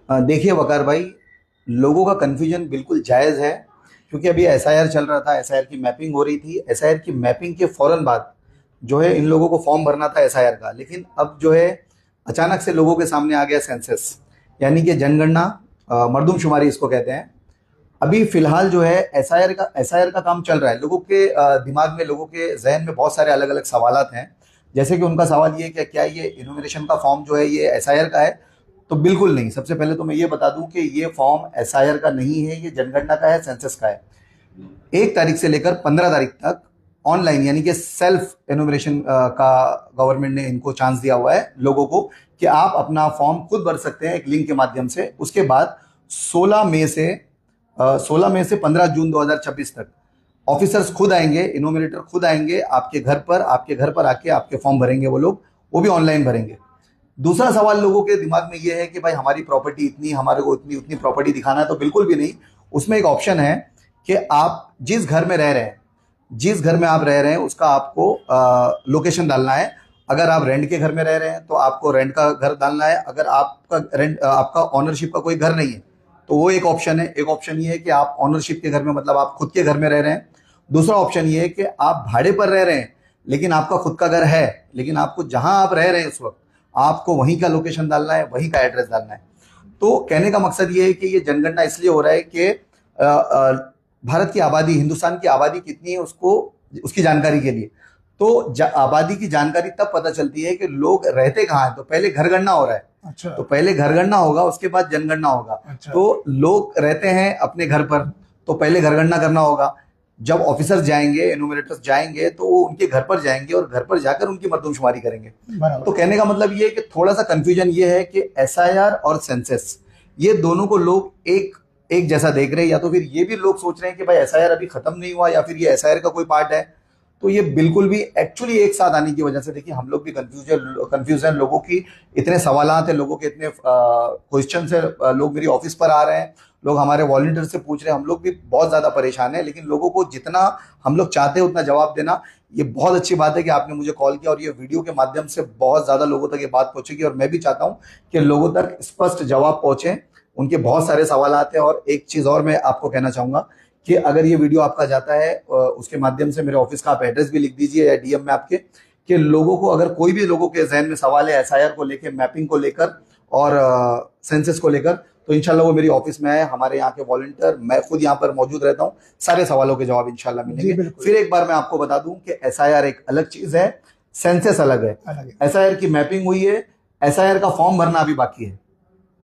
देखिए वकार भाई, लोगों का कन्फ्यूजन बिल्कुल जायज़ है। क्योंकि अभी एसआईआर चल रहा था, एसआईआर की मैपिंग हो रही थी। एसआईआर की मैपिंग के फौरन बाद जो है इन लोगों को फॉर्म भरना था एसआईआर का, लेकिन अब जो है अचानक से लोगों के सामने आ गया सेंसस, यानी कि जनगणना, मर्दमशुमारी इसको कहते हैं। अभी फिलहाल जो है एसआईआर का काम चल रहा है। लोगों के दिमाग में, लोगों के जहन में बहुत सारे अलग अलग सवालात हैं। जैसे कि उनका सवाल ये है कि क्या ये इनोमिनेशन का फॉर्म जो है ये एसआईआर का है? तो बिल्कुल नहीं। सबसे पहले तो मैं ये बता दूं कि ये फॉर्म एसआईआर का नहीं है, ये जनगणना का है, सेंसस का है। 1 तारीख से लेकर 15 तारीख तक ऑनलाइन, यानी कि सेल्फ एनुमरेशन का गवर्नमेंट ने इनको चांस दिया हुआ है लोगों को कि आप अपना फॉर्म खुद भर सकते हैं एक लिंक के माध्यम से। उसके बाद 16 मई से 15 जून 2026 तक ऑफिसर्स खुद आएंगे, इनोमिनेटर खुद आएंगे आपके घर पर आके आपके फॉर्म भरेंगे वो लोग, वो भी ऑनलाइन भरेंगे। दूसरा सवाल लोगों के दिमाग में ये है कि भाई हमारी प्रॉपर्टी इतनी, हमारे को इतनी उतनी प्रॉपर्टी दिखाना है। तो बिल्कुल भी नहीं। उसमें एक ऑप्शन है कि आप जिस घर में रह रहे हैं, जिस घर में आप रह रहे हैं उसका आपको लोकेशन डालना है। अगर आप रेंट के घर में रह रहे हैं तो आपको रेंट का घर डालना है। अगर आपका ऑनरशिप का कोई घर नहीं है तो वो एक ऑप्शन है। एक ऑप्शन ये है कि आप ऑनरशिप के घर में, मतलब आप खुद के घर में रह रहे हैं। दूसरा ऑप्शन ये है कि आप भाड़े पर रह रहे हैं लेकिन आपका खुद का घर है, लेकिन आपको जहां आप रह रहे हैं इस वक्त आपको वहीं का लोकेशन डालना है, वहीं का एड्रेस डालना है। तो कहने का मकसद ये है कि ये जनगणना इसलिए हो रहा है कि भारत की आबादी, हिंदुस्तान की आबादी कितनी है उसको, उसकी जानकारी के लिए। तो आबादी की जानकारी तब पता चलती है कि लोग रहते कहाँ हैं। तो पहले घर गणना हो रहा है। अच्छा। तो पहले घर गणना होगा, उसके बाद जनगणना होगा। अच्छा। तो लोग रहते हैं अपने घर पर, तो पहले घर गणना करना होगा। जब ऑफिसर्स जाएंगे, एनुमरेटर्स जाएंगे, तो वो उनके घर पर जाएंगे और घर पर जाकर उनकी मर्दमशुमारी करेंगे। बराबर। तो कहने का मतलब ये है कि थोड़ा सा कंफ्यूजन ये है कि एसआईआर और सेंसस, ये दोनों को लोग एक एक जैसा देख रहे हैं, या तो फिर ये भी लोग सोच रहे हैं कि भाई एसआईआर अभी खत्म नहीं हुआ, या फिर ये एसआईआर का कोई पार्ट है। तो ये बिल्कुल भी एक्चुअली एक साथ आने की वजह से, देखिए हम लोग भी कंफ्यूजन, लोगों की इतने सवालात हैं, लोगों के इतने क्वेश्चन है। लोग मेरी ऑफिस पर आ रहे हैं, लोग हमारे वॉलंटियर से पूछ रहे हैं, हम लोग भी बहुत ज्यादा परेशान है। लेकिन लोगों को जितना हम लोग चाहते हैं उतना जवाब देना, ये बहुत अच्छी बात है कि आपने मुझे कॉल किया और ये वीडियो के माध्यम से बहुत ज्यादा लोगों तक ये बात पहुंचेगी। और मैं भी चाहता हूं कि लोगों तक स्पष्ट जवाब पहुंचे। उनके बहुत सारे सवाल आते हैं। और एक चीज और मैं आपको कहना चाहूंगा कि अगर ये वीडियो आपका जाता है उसके माध्यम से मेरे ऑफिस का आप एड्रेस भी लिख दीजिए या डीएम में आपके, कि लोगों को, अगर कोई भी लोगों के जहन में सवाल है एसआईआर को लेकर, मैपिंग को लेकर और सेंसस को लेकर, तो इंशाल्लाह वो मेरी ऑफिस में है। हमारे यहाँ के वॉलंटियर, मैं खुद यहाँ पर मौजूद रहता हूँ। सारे सवालों के जवाब इंशाल्लाह मिलेंगे। फिर एक बार मैं आपको बता दूं कि एसआईआर एक अलग चीज है, सेंसस अलग है। एसआईआर की मैपिंग हुई है, एसआईआर का फॉर्म भरना अभी बाकी है।